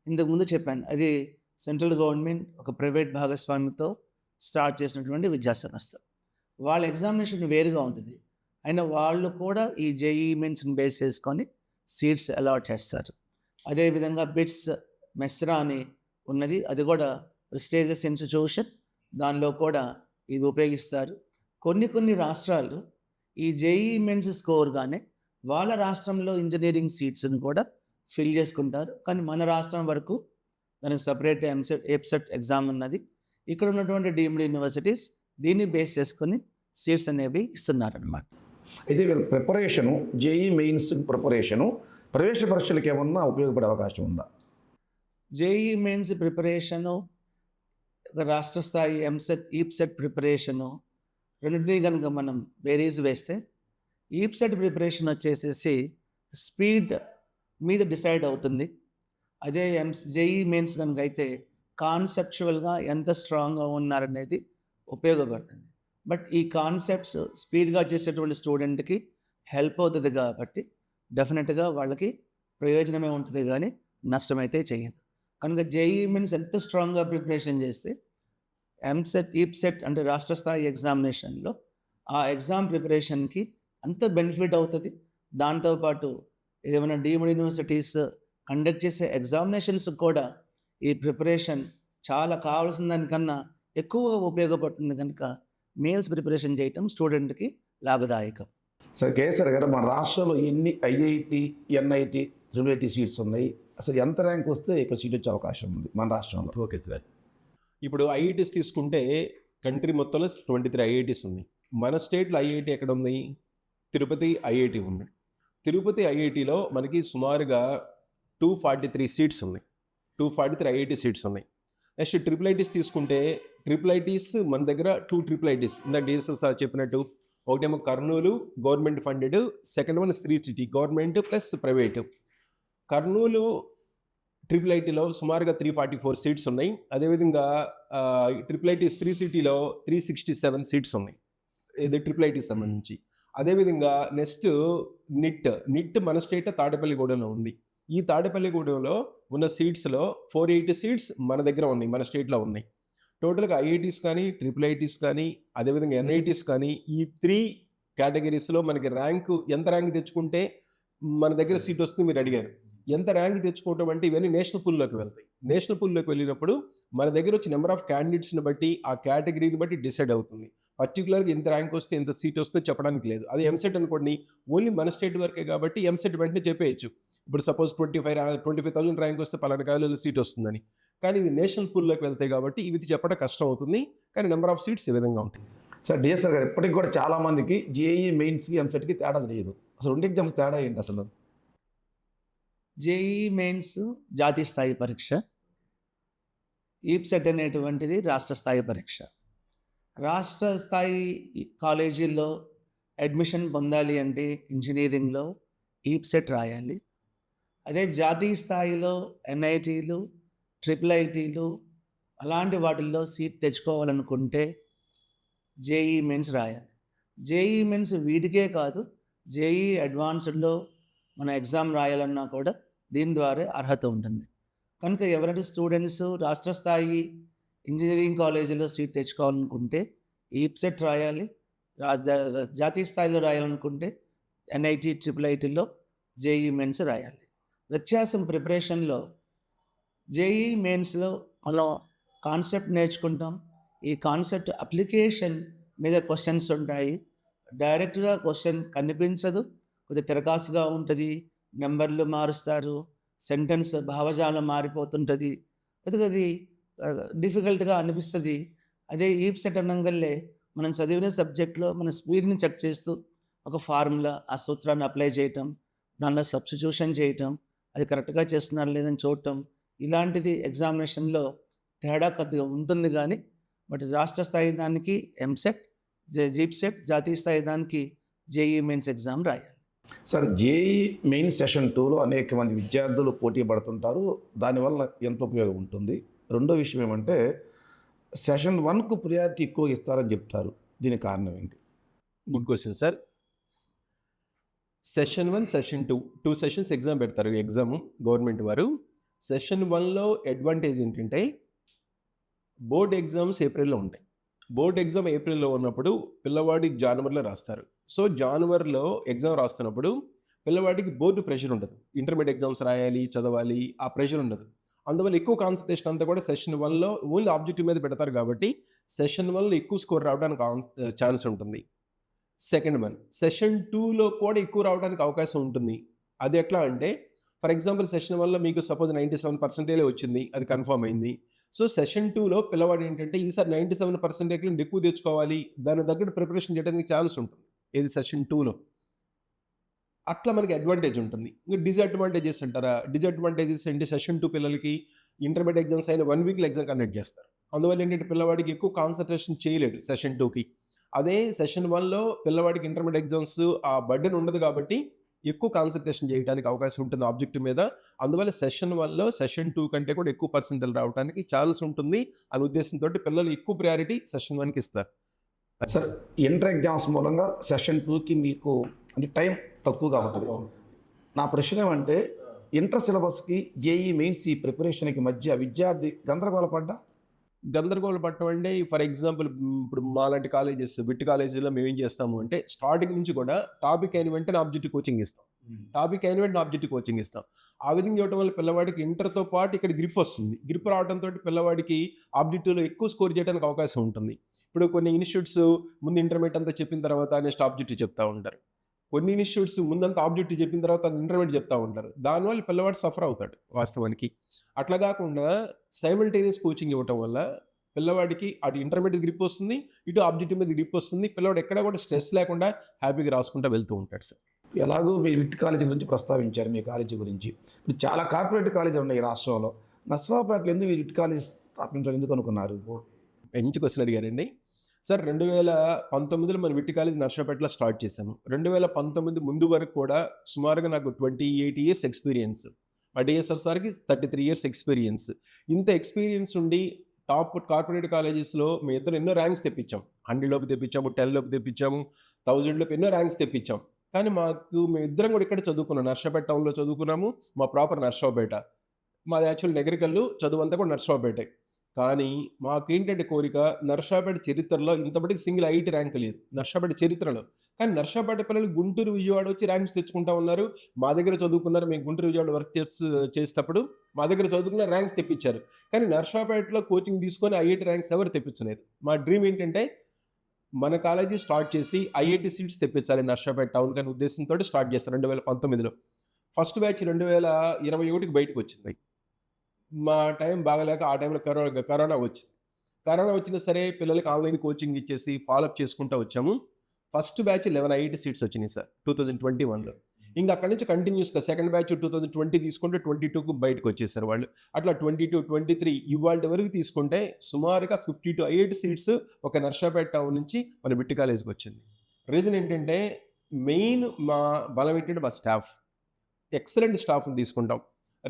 ఇంతకుముందు చెప్పాను, అది సెంట్రల్ గవర్నమెంట్ ఒక ప్రైవేట్ భాగస్వామ్యంతో స్టార్ట్ చేసినటువంటి విద్యా సంస్థ. వాళ్ళ ఎగ్జామినేషన్ వేరుగా ఉంటుంది. అయినా వాళ్ళు కూడా ఈ జేఈ మెయిన్స్ని బేస్ చేసుకొని సీట్స్ అలాట్ చేస్తారు. అదేవిధంగా బిట్స్ మెస్రా అని ఉన్నది, అది కూడా ప్రెస్టీజియస్ ఇన్స్టిట్యూషన్, దానిలో కూడా ఇది ఉపయోగిస్తారు. కొన్ని రాష్ట్రాలు ఈ జేఈ మెయిన్స్ స్కోర్గానే వాళ్ళ రాష్ట్రంలో ఇంజనీరింగ్ సీట్స్ని కూడా ఫిల్ చేసుకుంటారు. కానీ మన రాష్ట్రం వరకు దానికి సపరేట్ ఎప్సెట్ ఎగ్జామ్ ఉన్నది. ఇక్కడ ఉన్నటువంటి డీమ్డ్ యూనివర్సిటీస్ దీన్ని బేస్ చేసుకొని సీట్స్ అనేవి ఇస్తున్నారనమాట. అయితే వీళ్ళ ప్రిపరేషను జేఈ మెయిన్స్ ప్రిపరేషను ప్రవేశ పరీక్షలకు ఏమన్నా ఉపయోగపడే అవకాశం ఉందా? జేఈ మెయిన్స్ ప్రిపరేషను, రాష్ట్ర స్థాయి ఈప్సెట్ ప్రిపరేషను రెండింటినీ కనుక మనం బేరీజ్ వేస్తే ఈప్సెట్ ప్రిపరేషన్ వచ్చేసేసి స్పీడ్ మీద డిసైడ్ అవుతుంది. అదే జేఈ మెయిన్స్ కనుక అయితే కాన్సెప్చువల్గా ఎంత స్ట్రాంగ్గా ఉన్నారనేది ఉపయోగపడుతుంది. బట్ ఈ కాన్సెప్ట్స్ స్పీడ్గా చేసేటువంటి స్టూడెంట్కి హెల్ప్ అవుతుంది కాబట్టి డెఫినెట్గా వాళ్ళకి ప్రయోజనమే ఉంటుంది కానీ నష్టమైతే చేయదు. కనుక జేఈ మెయిన్స్ ఎంత స్ట్రాంగ్గా ప్రిపరేషన్ చేస్తే ఈప్సెట్ అంటే రాష్ట్ర స్థాయి ఎగ్జామినేషన్లో ఆ ఎగ్జామ్ ప్రిపరేషన్కి అంత బెనిఫిట్ అవుతుంది. దాంతోపాటు ఏమైనా డీమ్డ్ యూనివర్సిటీస్ కండక్ట్ చేసే ఎగ్జామినేషన్స్ కూడా ఈ ప్రిపరేషన్ చాలా కావాల్సిన దానికన్నా ఎక్కువగా ఉపయోగపడుతుంది. కనుక మెయిన్స్ ప్రిపరేషన్ చేయటం స్టూడెంట్కి లాభదాయకం. సార్ కేసీఆర్ గారు, మన రాష్ట్రంలో ఎన్ని ఐఐటి, ఎన్ఐటి, ట్రిపుల్ సీట్స్ ఉన్నాయి? అసలు ఎంత ర్యాంక్ వస్తే ఇక్కడ సీట్ వచ్చే అవకాశం ఉంది మన రాష్ట్రంలో? ఓకే సార్, ఇప్పుడు ఐఐటీస్ తీసుకుంటే కంట్రీ మొత్తంలో 23 ఐఐటీస్ ఉన్నాయి. మన స్టేట్లో ఐఐటి ఎక్కడ ఉంది? తిరుపతి ఐఐటి ఉంది. తిరుపతి ఐఐటిలో మనకి సుమారుగా 243 సీట్స్ ఉన్నాయి. 243 ఐఐటి సీట్స్ ఉన్నాయి. నెక్స్ట్ ట్రిపుల్ ఐటీస్ తీసుకుంటే ట్రిపుల్ ఐటీస్ మన దగ్గర 2 ట్రిపుల్ ఐటీస్ ఇందాక డిఎస్ఎస్ సార్ చెప్పినట్టు, ఒకటేమో Kurnool government funded, second one Sri City government plus private. Kurnool triple ఐటీలో సుమారుగా 344 సీట్స్ ఉన్నాయి. అదేవిధంగా ట్రిపుల్ ఐటీ శ్రీ సిటీలో 367 సీట్స్ ఉన్నాయి, ఇది ట్రిపుల్ ఐటీకి సంబంధించి. అదేవిధంగా నెక్స్ట్ నిట్ మన స్టేట్ తాడేపల్లిగూడెంలో ఉంది. ఈ తాడేపల్లిగూడెంలో ఉన్న సీట్స్లో 480 సీట్స్ మన దగ్గర ఉన్నాయి, మన స్టేట్లో ఉన్నాయి. టోటల్గా ఐఐటీస్ కానీ, ట్రిపుల్ ఐటీస్ కానీ, అదేవిధంగా ఎన్ఐటీస్ కానీ, ఈ 3 కేటగిరీస్లో మనకి ఎంత ర్యాంక్ తెచ్చుకుంటే మన దగ్గర సీట్ వస్తుంది మీరు అడిగారు. ఎంత ర్యాంక్ తెచ్చుకోవటం అంటే ఇవన్నీ నేషనల్ పూల్లోకి వెళ్తాయి. నేషనల్ పూల్లోకి వెళ్ళినప్పుడు మన దగ్గర వచ్చి నెంబర్ ఆఫ్ క్యాండిడేట్స్ని బట్టి, ఆ కేటగిరీని బట్టి డిసైడ్ అవుతుంది. పర్టికులర్గా ఇంత ర్యాంక్ వస్తే ఎంత సీట్ వస్తే చెప్పడానికి లేదు. అది ఎంసెట్ అనుకోండి, ఓన్లీ మన స్టేట్ వరకే కాబట్టి ఎంసెట్ వెంటనే చెప్పేయచ్చు. ఇప్పుడు సపోజ్ 25,000 ర్యాంక్ వస్తే పలానా కాలేజీలో సీట్ వస్తుందని. కానీ ఇది నేషనల్ పూల్లోకి వెళ్తాయి కాబట్టి ఇవి చెప్పడం కష్టం అవుతుంది. కానీ నెంబర్ ఆఫ్ సీట్స్ ఈ విధంగా ఉంటాయి. సార్ డిఎస్ఆర్ గారు, ఇప్పటికి కూడా చాలామందికి జేఈ మెయిన్స్కి, ఎంసెట్కి తేడా తెలియదు. అసలు 2 ఎగ్జామ్స్ తేడా ఏంటి అసలు? జేఈ మెయిన్స్ జాతీయ స్థాయి పరీక్ష, ఈప్సెట్ అనేటువంటిది రాష్ట్ర స్థాయి పరీక్ష. రాష్ట్ర స్థాయి కాలేజీల్లో అడ్మిషన్ పొందాలి అంటే ఇంజనీరింగ్లో ఈప్సెట్ రాయాలి. అదే జాతీయ స్థాయిలో ఎన్ఐటీలు, ట్రిపుల్ ఐటీలు అలాంటి వాటిల్లో సీట్ తెచ్చుకోవాలనుకుంటే జేఈ మెయిన్స్ రాయాలి. జేఈ మెయిన్స్ వీటికే కాదు, జేఈ అడ్వాన్స్డ్లో మన ఎగ్జామ్ రాయాలన్నా కూడా దీని ద్వారా అర్హత ఉంటుంది. కనుక ఎవరైనా స్టూడెంట్స్ రాష్ట్ర స్థాయి ఇంజనీరింగ్ కాలేజీలో సీట్ తెచ్చుకోవాలనుకుంటే ఈప్సెట్ రాయాలి. జాతీయ స్థాయిలో రాయాలనుకుంటే ఎన్ఐటి, ట్రిపుల్ ఐటీలో జేఈ మెయిన్స్ రాయాలి. వ్యత్యాసం ప్రిపరేషన్లో, జేఈ మెయిన్స్లో మనం కాన్సెప్ట్ నేర్చుకుంటాం. ఈ కాన్సెప్ట్ అప్లికేషన్ మీద క్వశ్చన్స్ ఉంటాయి. డైరెక్ట్గా క్వశ్చన్ కనిపించదు, కొద్దిగా తిరకాసుగా ఉంటుంది, నెంబర్లు మారుస్తారు, సెంటెన్స్ భావజాలం మారిపోతుంటుంది, అది డిఫికల్ట్గా అనిపిస్తుంది. అదే ఈప్సెట్ అనగలే మనం చదివిన సబ్జెక్ట్లో మన స్పీడ్ని చెక్ చేస్తూ ఒక ఫార్ములా, ఆ సూత్రాన్ని అప్లై చేయటం, దానిలో సబ్స్టిట్యూషన్ చేయటం, అది కరెక్ట్గా చేస్తున్నారు లేదని చూడటం, ఇలాంటిది ఎగ్జామినేషన్లో తేడా కొద్దిగా ఉంటుంది. కానీ బట్ రాష్ట్ర స్థాయి దానికి ఎంసెట్, జీప్సెట్, జాతీయ స్థాయి దానికి జేఈ మెయిన్స్ ఎగ్జామ్ రాయాలి. సార్ జేఈ మెయిన్ సెషన్ 2లో అనేక మంది విద్యార్థులు పోటీ పడుతుంటారు, దానివల్ల ఎంత ఉపయోగం ఉంటుంది? రెండో విషయం ఏమంటే సెషన్ 1కు ప్రియారిటీ ఎక్కువ ఇస్తారని చెప్తారు, దీని కారణం ఏంటి? Good question sir. Session 1, session 2 sessions exam పెడతారు. ఎగ్జామ్ గవర్నమెంట్ వారు. సెషన్ 1లో అడ్వాంటేజ్ ఏంటంటే బోర్డ్ ఎగ్జామ్స్ ఏప్రిల్లో ఉంటాయి. బోర్డ్ ఎగ్జామ్ ఏప్రిల్లో ఉన్నప్పుడు పిల్లవాడి జనవరిలో రాస్తారు. సో జనవరిలో ఎగ్జామ్ రాస్తున్నప్పుడు పిల్లవాడికి బోర్డు ప్రెషర్ ఉండదు. ఇంటర్మీడియట్ ఎగ్జామ్స్ రాయాలి, చదవాలి, ఆ ప్రెషర్ ఉండదు. అందువల్ల ఎక్కువ కాన్సన్ట్రేషన్ అంతా కూడా సెషన్ 1లో ఓన్లీ ఆబ్జెక్టివ్ మీద పెడతారు కాబట్టి సెషన్ 1లో ఎక్కువ స్కోర్ రావడానికి ఛాన్స్ ఉంటుంది. సెకండ్ వన్, సెషన్ 2లో కూడా ఎక్కువ రావడానికి అవకాశం ఉంటుంది. అది ఎట్లా అంటే ఫర్ ఎగ్జాంపుల్ సెషన్ 1లో మీకు సపోజ్ 97% వచ్చింది, అది కన్ఫర్మ్ అయింది. సో సెషన్ 2లో పిల్లవాడు ఏంటంటే ఈసారి 97% నుండి ఎక్కువ తెచ్చుకోవాలి, దానికి తగ్గట్టు ప్రిపరేషన్ చేయడానికి ఛాన్స్ ఉంటుంది ఏది సెషన్ 2లో. అట్లా మనకి అడ్వాంటేజ్ ఉంటుంది. ఇంకా డిసడ్వాంటేజెస్ అంటారా? డిసడ్వాంటేజెస్ ఏంటి, సెషన్ 2 పిల్లలకి ఇంటర్మీడియట్ ఎగ్జామ్స్ అయిన 1 వీక్లో ఎగ్జామ్ కండక్ట్ చేస్తారు. అందువల్ల ఏంటంటే పిల్లవాడికి ఎక్కువ కాన్సన్ట్రేషన్ చేయలేడు సెషన్ 2కి. అదే సెషన్ 1లో పిల్లవాడికి ఇంటర్మీడియట్ ఎగ్జామ్స్ ఆ బర్డెన్ ఉండదు కాబట్టి ఎక్కువ కాన్సన్ట్రేషన్ చేయడానికి అవకాశం ఉంటుంది ఆబ్జెక్టివ్ మీద. అందువల్ల సెషన్ 1లో సెషన్ 2 కంటే కూడా ఎక్కువ పర్సెంటేజ్ రావడానికి ఛాన్స్ ఉంటుంది అనే ఉద్దేశంతో పిల్లలు ఎక్కువ ప్రయారిటీ సెషన్ 1కి ఇస్తారు. సార్, ఇంటర్ ఎగ్జామ్స్ మూలంగా సెషన్ 2కి మీకు అంటే టైం తక్కువగా ఉంటుంది. నా ప్రశ్న ఏమంటే ఇంటర్ సిలబస్కి జేఈ మెయిన్స్ ఈ ప్రిపరేషన్కి మధ్య విద్యార్థి గందరగోళపడ్డా? గందరగోళం పట్టడం అంటే ఫర్ ఎగ్జాంపుల్ ఇప్పుడు మాలాంటి కాలేజెస్ బిట్ కాలేజీలో మేము ఏం చేస్తాము అంటే స్టార్టింగ్ నుంచి కూడా టాపిక్ అయిన వెంటనే ఆబ్జెక్టివ్ కోచింగ్ ఇస్తాం. టాపిక్ అయిన వెంటనే ఆబ్జెక్టివ్ కోచింగ్ ఇస్తాం. ఆ విధంగా ఇవ్వడం వల్ల పిల్లవాడికి ఇంటర్తో పాటు ఇక్కడ గ్రిప్ వస్తుంది. గ్రిప్ రావడంతో పిల్లవాడికి ఆబ్జెక్టివ్లో ఎక్కువ స్కోర్ చేయడానికి అవకాశం ఉంటుంది. ఇప్పుడు కొన్ని ఇన్స్టిట్యూట్స్ ముందు ఇంటర్మీడియట్ అంతా చెప్పిన తర్వాత నెక్స్ట్ ఆబ్జెక్టివ్ చెప్తా ఉంటారు. కొన్ని ఇన్స్టిట్యూట్స్ ముందంతా ఆబ్జెక్టివ్ చెప్పిన తర్వాత ఇంటర్మీడియట్ చెప్తా ఉంటారు. దానివల్ల పిల్లవాడు సఫర్ అవుతాడు వాస్తవానికి. అట్లా కాకుండా సైమల్టేనియస్ కోచింగ్ ఇవ్వటం వల్ల పిల్లవాడికి అటు ఇంటర్మీడియట్ గ్రిప్ వస్తుంది, ఇటు ఆబ్జెక్టివ్ మీద గ్రిప్ వస్తుంది. పిల్లవాడు ఎక్కడ కూడా స్ట్రెస్ లేకుండా హ్యాపీగా రాసుకుంటూ వెళ్తూ ఉంటాడు సార్. ఎలాగో మీ విట్ కాలేజీ గురించి ప్రస్తావించారు, మీ కాలేజీ గురించి. ఇప్పుడు చాలా కార్పొరేట్ కాలేజీలు ఉన్నాయి ఈ రాష్ట్రంలో. నర్సరావుపేటలో ఎందుకు ఈ విట్ కాలేజ్ స్థాపించాలి, ఎందుకు అనుకున్నారు? మంచి క్వశ్చన్ అడిగారండి సార్. 2019లో మన విట్ కాలేజ్ నర్సరావుపేటలో స్టార్ట్ చేశాము. 2019 ముందు వరకు కూడా సుమారుగా నాకు 28 ఇయర్స్ ఎక్స్పీరియన్స్. మా డిఎస్ఆర్ సార్కి 33 ఇయర్స్ ఎక్స్పీరియన్స్. ఇంత ఎక్స్పీరియన్స్ ఉండి టాప్ కార్పొరేట్ కాలేజెస్లో మేము ఇద్దరు ఎన్నో ర్యాంక్స్ తెప్పించాం. 100లోకి తెప్పించాము, 10లోకి తెప్పించాము, 1000లోకి ఎన్నో ర్యాంక్స్ తెప్పించాం. కానీ మేము ఇద్దరం కూడా ఇక్కడ చదువుకున్నాం. నర్సరావుపేట టౌన్లో చదువుకున్నాము. మా ప్రాపర్ నర్సరావుపేట. మాది యాక్చువల్ నెగరికల్లు, చదువు అంతా కూడా నర్సరావుపేటే. కానీ మాకేంటంటే కోరిక, నర్సరావుపేట చరిత్రలో ఇంతబడికి సింగిల్ 8 ర్యాంక్ లేదు నర్సరావుపేట చరిత్రలో. కానీ నర్సరావుపేట పిల్లలు గుంటూరు విజయవాడ వచ్చి ర్యాంక్స్ తెచ్చుకుంటా ఉన్నారు. మా దగ్గర చదువుకున్నారు. మేము గుంటూరు విజయవాడ వర్క్ చేసేటప్పుడు మా దగ్గర చదువుకున్న ర్యాంక్స్ తెప్పించారు. కానీ నర్సరావుపేటలో కోచింగ్ తీసుకొని ఐఐటి ర్యాంక్స్ ఎవరు తెప్పించలేదు. మా డ్రీమ్ ఏంటంటే మన కాలేజీ స్టార్ట్ చేసి ఐఐటి సీట్స్ తెప్పించాలి నర్సరావుపేట టౌన్ కానీ ఉద్దేశంతో స్టార్ట్ చేస్తారు 2019లో. ఫస్ట్ బ్యాచ్ 2021కి బయటకు వచ్చింది. మా టైం బాగలేక ఆ టైంలో కరోనా వచ్చింది. కరోనా వచ్చినా సరే పిల్లలకి ఆన్లైన్ కోచింగ్ ఇచ్చేసి ఫాలోఅప్ చేసుకుంటూ వచ్చాము. ఫస్ట్ బ్యాచ్ 11 ఐఐటి సీట్స్ వచ్చినాయి సార్ 2021లో. ఇంకా అక్కడి నుంచి కంటిన్యూస్గా సెకండ్ బ్యాచ్ 2020 తీసుకుంటే 22కు బయటకు వచ్చేసారు వాళ్ళు. అట్లా 22, 23 ఇవాళ వరకు తీసుకుంటే సుమారుగా 52 ఐఐటి సీట్స్ ఒక నర్సరావుపేట టౌన్ నుంచి మన బిట్ కాలేజ్కి వచ్చింది. రీజన్ ఏంటంటే మెయిన్ మా బలం ఏంటంటే మా స్టాఫ్, ఎక్సలెంట్ స్టాఫ్ని తీసుకుంటాం.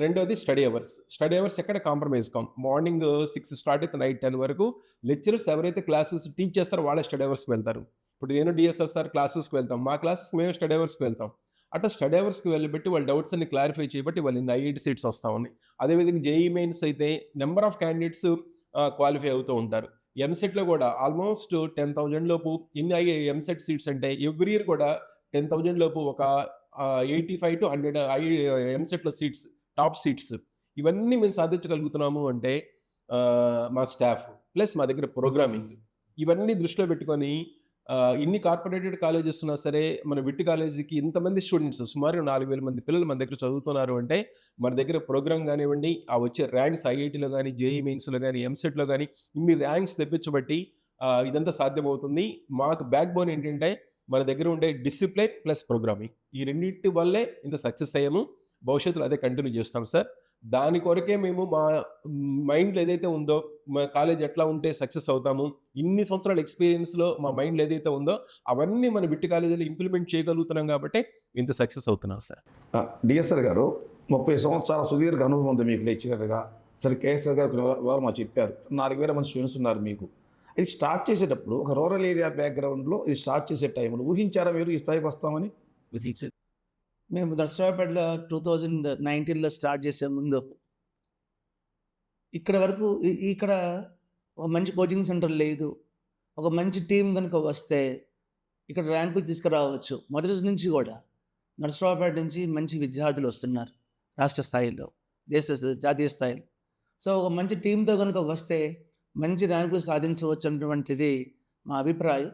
రెండోది స్టడీ అవర్స్ ఎక్కడ కాంప్రమైజ్ కాం. మార్నింగ్ 6 స్టార్ట్ అయితే నైట్ 10 వరకు లెక్చరర్స్ ఎవరైతే క్లాసెస్ టీచ్ చేస్తారో వాళ్ళే స్టడీ అవర్స్కి వెళ్తారు. ఇప్పుడు నేను డిఎస్ఆర్ సార్ క్లాసెస్కి వెళ్తాం, మా క్లాసెస్కి మేము స్టడీ అవర్స్కి వెళ్తాం. అట్లా స్టడీ అవర్స్కి వెళ్ళబెట్టి వాళ్ళ డౌట్స్ అన్ని క్లారిఫై చేయబట్టి వాళ్ళు ఇన్ని ఐఐటి సీట్స్ వస్తూ ఉన్నాయి. అదేవిధంగా జేఈ మెయిన్స్ అయితే నెంబర్ ఆఫ్ క్యాండిడేట్స్ క్వాలిఫై అవుతూ ఉంటారు. ఎంసెట్లో కూడా ఆల్మోస్ట్ 10,000 లోపు ఇన్ని ఎంసెట్ సీట్స్ అంటే ఎవ్రీ ఇయర్ కూడా 10,000 లోపు ఒక 85 to 100 ఎంసెట్లో సీట్స్, టాప్ సీట్స్ ఇవన్నీ మేము సాధించగలుగుతున్నాము అంటే మా స్టాఫ్ ప్లస్ మా దగ్గర ప్రోగ్రామింగ్ ఇవన్నీ దృష్టిలో పెట్టుకొని ఇన్ని కార్పొరేటెడ్ కాలేజెస్ ఉన్నా సరే మన విట్ కాలేజీకి ఇంతమంది స్టూడెంట్స్ సుమారు 4,000 మంది పిల్లలు మన దగ్గర చదువుతున్నారు అంటే మన దగ్గర ప్రోగ్రామ్ కానివ్వండి, ఆ వచ్చే ర్యాంక్స్ ఐఐటీలో కానీ, జేఈ మెయిన్స్లో కానీ, ఎంసెట్లో కానీ ఇన్ని ర్యాంక్స్ తెప్పించబట్టి ఇదంతా సాధ్యమవుతుంది. మాకు బ్యాక్ బోన్ ఏంటంటే మన దగ్గర ఉండే డిసిప్లిన్ ప్లస్ ప్రోగ్రామింగ్, ఈ రెండింటి వల్లే ఇంత సక్సెస్ అయ్యాము. భవిష్యత్తులో అదే కంటిన్యూ చేస్తాం సార్. దాని కొరకే మేము మా మైండ్లో ఏదైతే ఉందో మా కాలేజ్ ఎట్లా ఉంటే సక్సెస్ అవుతాము, ఇన్ని సంవత్సరాల ఎక్స్పీరియన్స్లో మా మైండ్లో ఏదైతే ఉందో అవన్నీ మన బిట్ కాలేజీలో ఇంప్లిమెంట్ చేయగలుగుతున్నాం కాబట్టి ఇంత సక్సెస్ అవుతున్నాం సార్. డిఎస్ఆర్ గారు 30 సంవత్సరాల సుదీర్ఘ అనుభవం ఉంది మీకు లెక్చరర్గా. సరే, కేఎస్ఆర్ గారు వారు మాకు చెప్పారు 4,000 మంది స్టూడెంట్స్ ఉన్నారు మీకు. ఇది స్టార్ట్ చేసేటప్పుడు ఒక రూరల్ ఏరియా బ్యాక్గ్రౌండ్లో ఇది స్టార్ట్ చేసే టైంలో ఊహించారా మీరు ఈ స్థాయికి వస్తామని? మేము నర్సరావుపేటలో 2019లో స్టార్ట్ చేసే ముందు ఇక్కడ వరకు ఇక్కడ ఒక మంచి కోచింగ్ సెంటర్ లేదు. ఒక మంచి టీం కనుక వస్తే ఇక్కడ ర్యాంకులు తీసుకురావచ్చు. మొదటి రోజు నుంచి కూడా నర్సరావుపేట నుంచి మంచి విద్యార్థులు వస్తున్నారు రాష్ట్ర స్థాయిలో, జాతీయ స్థాయిలో. సో ఒక మంచి టీంతో కనుక వస్తే మంచి ర్యాంకులు సాధించవచ్చు అన్నటువంటిది మా అభిప్రాయం.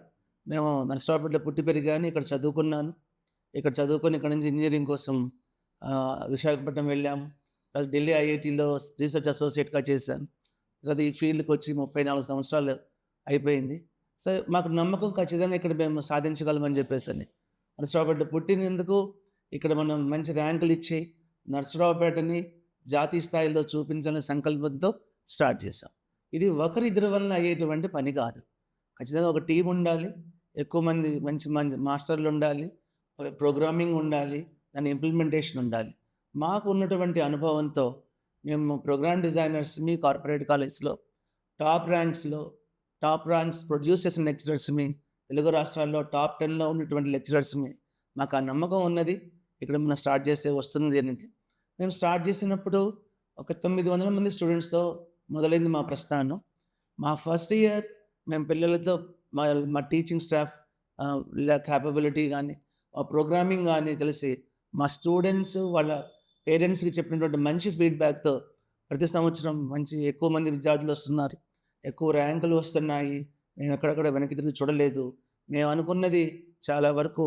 మేము నర్సరావుపేటలో పుట్టి పెరిగాను, ఇక్కడ చదువుకున్నాను. ఇక్కడ చదువుకొని ఇక్కడ నుంచి ఇంజనీరింగ్ కోసం విశాఖపట్నం వెళ్ళాము, తర్వాత ఢిల్లీ ఐఐటీలో రీసెర్చ్ అసోసియేట్గా చేశాను. తర్వాత ఈ ఫీల్డ్కి వచ్చి 34 సంవత్సరాలు అయిపోయింది. సో మాకు నమ్మకం ఖచ్చితంగా ఇక్కడ మేము సాధించగలమని చెప్పేసి నర్సరావుపేట పుట్టినందుకు ఇక్కడ మనం మంచి ర్యాంకులు ఇచ్చి నర్సరావుపేటని జాతీయ స్థాయిలో చూపించాలనే సంకల్పంతో స్టార్ట్ చేసాం. ఇది ఒకరిద్దరి వలన అయ్యేటువంటి పని కాదు. ఖచ్చితంగా ఒక టీం ఉండాలి, ఎక్కువ మంది మంచి మాస్టర్లు ఉండాలి, ప్రోగ్రామింగ్ ఉండాలి, దాని ఇంప్లిమెంటేషన్ ఉండాలి. మాకు ఉన్నటువంటి అనుభవంతో మేము ప్రోగ్రామ్ డిజైనర్స్ని కార్పొరేట్ కాలేజ్లో టాప్ ర్యాంక్స్ ప్రొడ్యూస్ చేసిన లెక్చరర్స్ని, తెలుగు రాష్ట్రాల్లో టాప్ 10లో ఉన్నటువంటి లెక్చరర్స్ని, మాకు ఆ నమ్మకం ఉన్నది. ఇక్కడ మనం స్టార్ట్ చేస్తే వస్తుంది అనేది. మేము స్టార్ట్ చేసినప్పుడు ఒక 900 మంది స్టూడెంట్స్తో మొదలైంది మా ప్రస్థానం. మా ఫస్ట్ ఇయర్ మేము పిల్లలతో మా టీచింగ్ స్టాఫ్ క్యాపబిలిటీ కానీ, ప్రోగ్రామింగ్ కానీ తెలిసి మా స్టూడెంట్స్ వాళ్ళ పేరెంట్స్కి చెప్పినటువంటి మంచి ఫీడ్బ్యాక్తో ప్రతి సంవత్సరం ఎక్కువ మంది విద్యార్థులు వస్తున్నారు, ఎక్కువ ర్యాంకులు వస్తున్నాయి. మేము ఎక్కడెక్కడ వెనక్కి తిరిగి చూడలేదు. మేము అనుకున్నది చాలా వరకు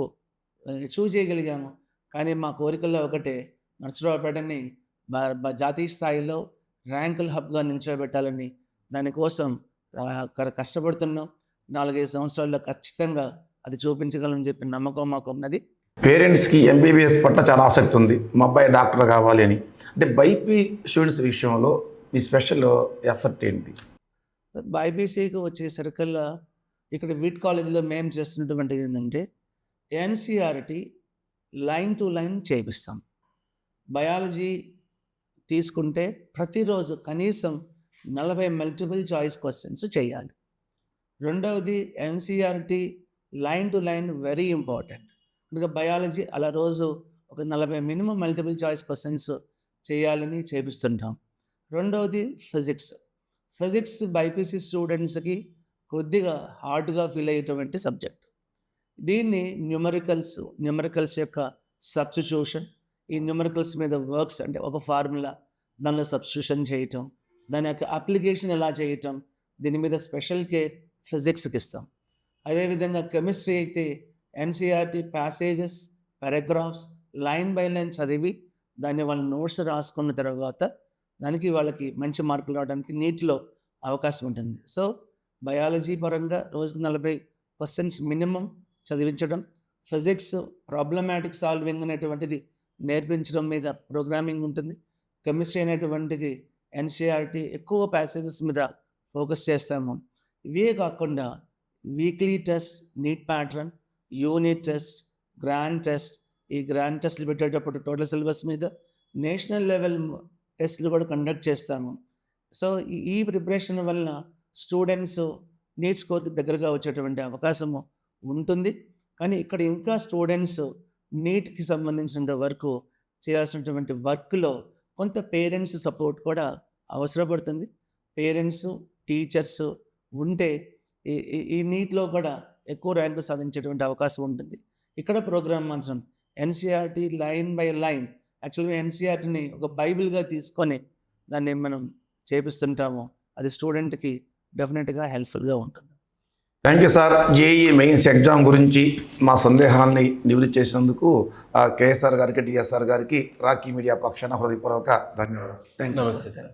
అచీవ్ చేయగలిగాము. కానీ మా కోరికల్లో ఒకటే, నర్సరావుపేటని జాతీయ స్థాయిలో ర్యాంకుల హబ్గా నిల్చోబెట్టాలని. దానికోసం కష్టపడుతున్నాం. 4-5 సంవత్సరాల్లో ఖచ్చితంగా అది చూపించగలని చెప్పి నమ్మకం మాకు ఉన్నది. పేరెంట్స్కి ఎంబీబీఎస్ పట్ల చాలా ఆసక్తి ఉంది, మా అబ్బాయి డాక్టర్ కావాలి అని. అంటే బైపీ స్టూడెంట్స్ విషయంలో మీ స్పెషల్ ఎఫర్ట్ ఏంటి? బైపీసీకి వచ్చేసరికల్లా ఇక్కడ విట్ కాలేజీలో మేము చేస్తున్నటువంటిది ఏంటంటే ఎన్సీఆర్టీ లైన్ టు లైన్ చేపిస్తాం. బయాలజీ తీసుకుంటే ప్రతిరోజు కనీసం 40 మల్టిపుల్ చాయిస్ క్వశ్చన్స్ చేయాలి. రెండవది NCERT line to line very important. ఇంకా బయాలజీ అలా రోజు ఒక 40 మినిమం మల్టిపుల్ చాయిస్ క్వశ్చన్స్ చేయాలని చేపిస్తుంటాం. రెండవది ఫిజిక్స్ బైపీసీ స్టూడెంట్స్కి కొద్దిగా హార్డ్గా ఫీల్ అయ్యేటువంటి సబ్జెక్ట్. దీన్ని న్యూమరికల్స్ యొక్క సబ్స్టిట్యూషన్, ఈ న్యూమరికల్స్ మీద వర్క్స్ అంటే ఒక ఫార్ములా దానిలో సబ్స్టిట్యూషన్ చేయటం, దాని యొక్క అప్లికేషన్ ఎలా చేయటం, దీని మీద స్పెషల్ కేర్ ఫిజిక్స్కి ఇస్తాం. అదేవిధంగా కెమిస్ట్రీ అయితే NCERT passages, paragraphs line by line చదివి దాన్ని వాళ్ళ నోట్స్ రాసుకున్న తర్వాత దానికి వాళ్ళకి మంచి మార్కులు రావడానికి నీటిలో అవకాశం ఉంటుంది. సో బయాలజీ పరంగా రోజుకు 40 క్వశ్చన్స్ మినిమం చదివించడం, ఫిజిక్స్ ప్రాబ్లమాటిక్ సాల్వింగ్ అనేటువంటిది నేర్పించడం మీద ప్రోగ్రామింగ్ ఉంటుంది. కెమిస్ట్రీ అనేటువంటిది ఎన్సీఆర్టీ ఎక్కువ ప్యాసేజెస్ మీద ఫోకస్ చేస్తాము. ఇవే కాకుండా weekly test, NEET pattern, unit test, grand test, ఈ గ్రాండ్ టెస్ట్లు పెట్టేటప్పుడు టోటల్ సిలబస్ మీద నేషనల్ లెవెల్ టెస్ట్లు కూడా కండక్ట్ చేస్తాము. సో ఈ ప్రిపరేషన్ వలన స్టూడెంట్స్ నీట్ స్కోర్కి దగ్గరగా వచ్చేటువంటి అవకాశము ఉంటుంది. కానీ ఇక్కడ ఇంకా స్టూడెంట్స్ నీట్కి సంబంధించినంత వరకు చేయాల్సినటువంటి వర్క్లో కొంత పేరెంట్స్ సపోర్ట్ కూడా అవసరపడుతుంది. పేరెంట్స్, టీచర్స్ ఉంటే ఈ నీట్లో కూడా ఎక్కువ ర్యాంకులు సాధించేటువంటి అవకాశం ఉంటుంది. ఇక్కడ ప్రోగ్రామ్ మాత్రం ఎన్సీఆర్టీ లైన్ బై లైన్, యాక్చువల్గా ఎన్సీఆర్టీని ఒక బైబిల్గా తీసుకొని దాన్ని మనం చేపిస్తుంటాము. అది స్టూడెంట్కి డెఫినెట్గా హెల్ప్ఫుల్గా ఉంటుంది. Thank you sir. JEE mains exam గురించి మా సందేహాలని నివృత్తి చేసినందుకు కేఎస్ఆర్ గారికి, డిఎస్ఆర్ గారికి రాకీ మీడియా పక్షాన హృదయపూర్వక ధన్యవాదాలు. థ్యాంక్ యూ నమస్తే సార్.